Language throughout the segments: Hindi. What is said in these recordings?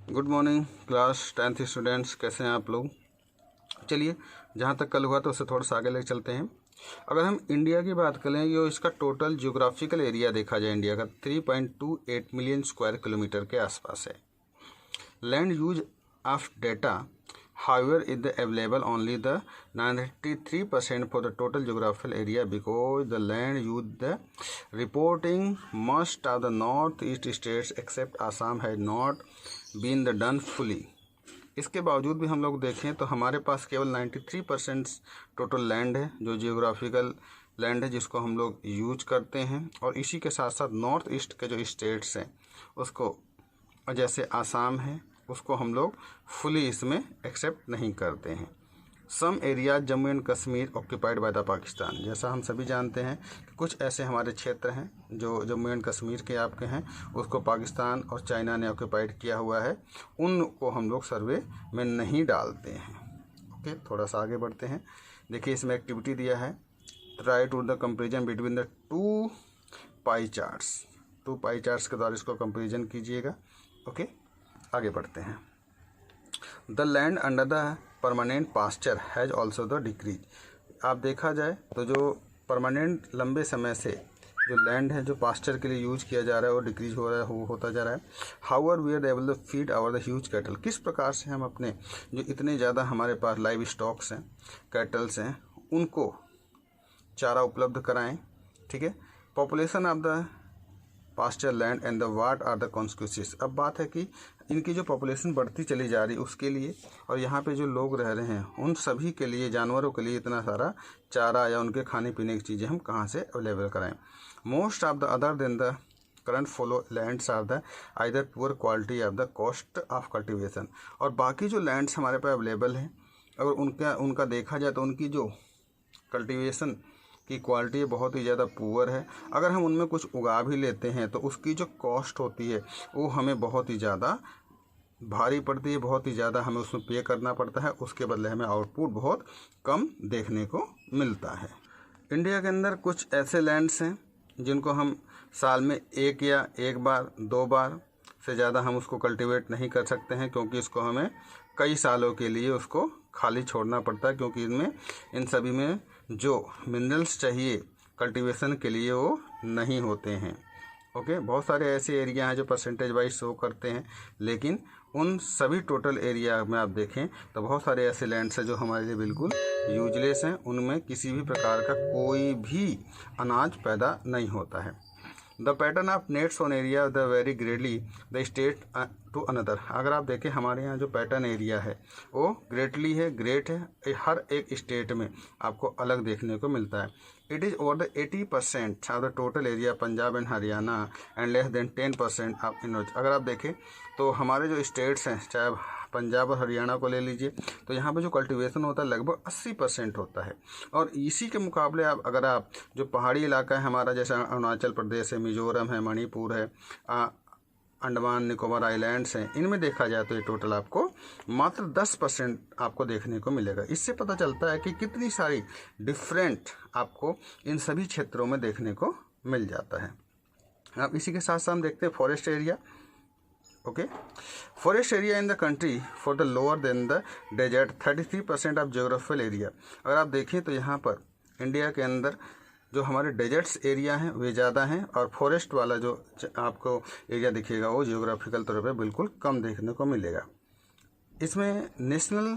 Good morning class 10th students, कैसे हैं आप लोग। चलिए, जहाँ तक कल हुआ तो उससे थोड़ा सा आगे लेके चलते हैं। अगर हम इंडिया की बात करें, जो इसका टोटल ज्योग्राफिकल एरिया देखा जाए इंडिया का 3.28 मिलियन स्क्वायर किलोमीटर के आसपास है। Land use of data however is the available only the 93% for the total geographical area because the land use the reporting most of the northeast states except Assam has not been the done fully। इसके बावजूद भी हम लोग देखें तो हमारे पास केवल 93% टोटल लैंड है जो जियोग्राफिकल लैंड है जिसको हम लोग यूज करते हैं। और इसी के साथ साथ नॉर्थ ईस्ट के जो स्टेट्स हैं उसको, जैसे आसाम है, उसको हम लोग फुली इसमें एक्सेप्ट नहीं करते हैं। Some area Jammu and Kashmir occupied by the Pakistan, जैसा हम सभी जानते हैं कि कुछ ऐसे हमारे क्षेत्र हैं जो जम्मू एंड कश्मीर के आपके हैं, उसको पाकिस्तान और चाइना ने ऑक्यूपाइड किया हुआ है, उनको हम लोग सर्वे में नहीं डालते हैं। ओके, थोड़ा सा आगे बढ़ते हैं। देखिए, इसमें एक्टिविटी दिया है, try to the comparison between the two pie charts के द्वारा इसको कंपेरिजन कीजिएगा। ओके, आगे बढ़ते हैं। The land under the permanent pasture has also the decrease. आप देखा जाए तो जो परमानेंट लंबे समय से जो लैंड है जो पास्चर के लिए यूज किया जा रहा है वो डिक्रीज हो रहा है, होता जा रहा है। However we are able to feed our the huge cattle. किस प्रकार से हम अपने जो इतने ज़्यादा हमारे पास लाइव स्टॉक्स हैं, कैटल्स हैं, उनको चारा उपलब्ध कराएं। ठीक है, population of the pasture land and the what are the consequences. अब बात है कि इनकी जो पॉपुलेशन बढ़ती चली जा रही उसके लिए, और यहाँ पे जो लोग रह रहे हैं उन सभी के लिए, जानवरों के लिए इतना सारा चारा या उनके खाने पीने की चीज़ें हम कहाँ से अवेलेबल कराएं। Most of the other than the current fallow lands are the either poor quality of the cost of cultivation. और बाकी जो लैंड्स हमारे पास अवेलेबल हैं, अगर उनका देखा जाए तो उनकी जो कल्टिवेशन की क्वालिटी बहुत ही ज़्यादा पुअर है। अगर हम उनमें कुछ उगा भी लेते हैं तो उसकी जो कॉस्ट होती है वो हमें बहुत ही ज़्यादा भारी पड़ती है, बहुत ही ज़्यादा हमें उसमें पे करना पड़ता है, उसके बदले हमें आउटपुट बहुत कम देखने को मिलता है। इंडिया के अंदर कुछ ऐसे लैंड्स हैं जिनको हम साल में एक बार 2 बार से ज़्यादा हम उसको कल्टीवेट नहीं कर सकते हैं, क्योंकि इसको हमें कई सालों के लिए उसको खाली छोड़ना पड़ता है, क्योंकि इन सभी में जो मिनरल्स चाहिए कल्टीवेशन के लिए वो नहीं होते हैं। ओके, बहुत सारे ऐसे एरिया हैं जो परसेंटेज वाइज शो करते हैं, लेकिन उन सभी टोटल एरिया में आप देखें तो बहुत सारे ऐसे लैंड्स हैं जो हमारे लिए बिल्कुल यूजलेस हैं, उनमें किसी भी प्रकार का कोई भी अनाज पैदा नहीं होता है। The pattern of nets on area the vary greatly the state to another. अगर आप देखें हमारे यहाँ जो पैटर्न एरिया है वो ग्रेट है, हर एक स्टेट में आपको अलग देखने को मिलता है। It is over the 80% of the total area Punjab and Haryana and less than 10% of in. अगर आप देखें तो हमारे जो स्टेट्स हैं, चाहे पंजाब और हरियाणा को ले लीजिए, तो यहाँ पे जो कल्टीवेशन होता है लगभग 80% होता है। और इसी के मुकाबले अगर आप जो पहाड़ी इलाका है हमारा, जैसे अरुणाचल प्रदेश है, मिजोरम है, मणिपुर है, अंडमान निकोबार आइलैंड्स हैं, इनमें देखा जाए तो ये टोटल आपको मात्र 10% आपको देखने को मिलेगा। इससे पता चलता है कि कितनी सारी डिफरेंट आपको इन सभी क्षेत्रों में देखने को मिल जाता है। अब इसी के साथ साथ हम देखते हैं forest area. Okay, forest area in the country for the lower than the desert 33% of geographical area. अगर आप देखें तो यहाँ पर इंडिया के अंदर जो हमारे डेजर्ट्स एरिया हैं वे ज़्यादा हैं, और फॉरेस्ट वाला जो आपको एरिया दिखेगा वो जियोग्राफिकल तौर पे बिल्कुल कम देखने को मिलेगा। इसमें नेशनल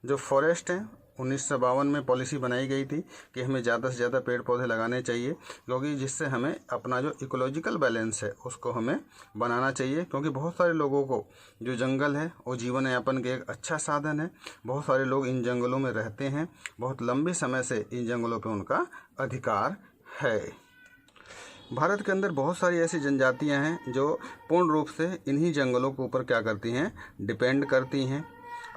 जो फॉरेस्ट हैं 1952 में पॉलिसी बनाई गई थी कि हमें ज़्यादा से ज़्यादा पेड़ पौधे लगाने चाहिए, क्योंकि जिससे हमें अपना जो इकोलॉजिकल बैलेंस है उसको हमें बनाना चाहिए। क्योंकि बहुत सारे लोगों को जो जंगल है वो जीवन यापन के एक अच्छा साधन है। बहुत सारे लोग इन जंगलों में रहते हैं, बहुत लंबे समय से इन जंगलों पर उनका अधिकार है। भारत के अंदर बहुत सारी ऐसी जनजातियाँ हैं जो पूर्ण रूप से इन्हीं जंगलों के ऊपर क्या करती हैं, डिपेंड करती हैं।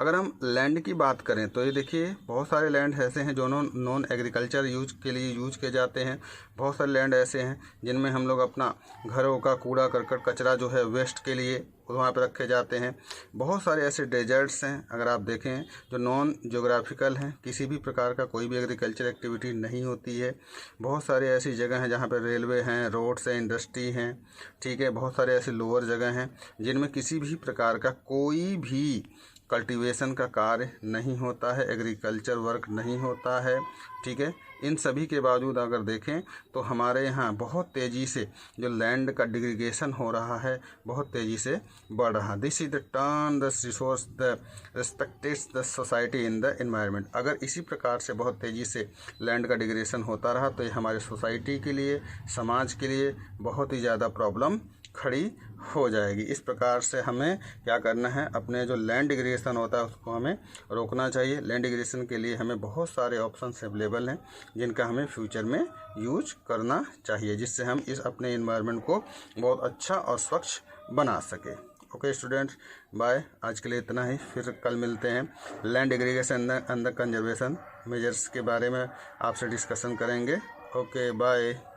अगर हम लैंड की बात करें तो ये देखिए बहुत सारे लैंड ऐसे हैं जो नॉन एग्रीकल्चर यूज के लिए यूज किए जाते हैं। बहुत सारे लैंड ऐसे हैं जिनमें हम लोग अपना घरों का कूड़ा करकट कचरा जो है वेस्ट के लिए वहाँ पे रखे जाते हैं। बहुत सारे ऐसे डेजर्ट्स हैं अगर आप देखें जो नॉन ज्योग्राफिकल हैं, किसी भी प्रकार का कोई भी एग्रीकल्चर एक्टिविटी नहीं होती है। बहुत सारे ऐसी जगह हैं जहाँ पर रेलवे हैं, रोड्स हैं, इंडस्ट्री हैं, ठीक है। बहुत सारे ऐसे लोअर जगह हैं जिनमें किसी भी प्रकार का कोई भी कल्टीवेशन का कार्य नहीं होता है, एग्रीकल्चर वर्क नहीं होता है, ठीक है। इन सभी के बावजूद अगर देखें तो हमारे यहाँ बहुत तेज़ी से जो लैंड का डिग्रेडेशन हो रहा है बहुत तेज़ी से बढ़ रहा। This is the turn the resource the respecteds the society in the environment. अगर इसी प्रकार से बहुत तेज़ी से लैंड का डिग्रेडेशन होता रहा तो ये हमारे सोसाइटी के लिए, समाज के लिए बहुत ही ज़्यादा प्रॉब्लम खड़ी हो जाएगी। इस प्रकार से हमें क्या करना है, अपने जो लैंड डिग्रेडेशन होता है उसको हमें रोकना चाहिए। लैंड डिग्रेडेशन के लिए हमें बहुत सारे ऑप्शंस अवेलेबल हैं जिनका हमें फ्यूचर में यूज करना चाहिए, जिससे हम इस अपने एनवायरनमेंट को बहुत अच्छा और स्वच्छ बना सके। Okay students, bye. आज के लिए इतना ही, फिर कल मिलते हैं। Land degradation and the conservation measures के बारे में आपसे डिस्कशन करेंगे। Okay bye.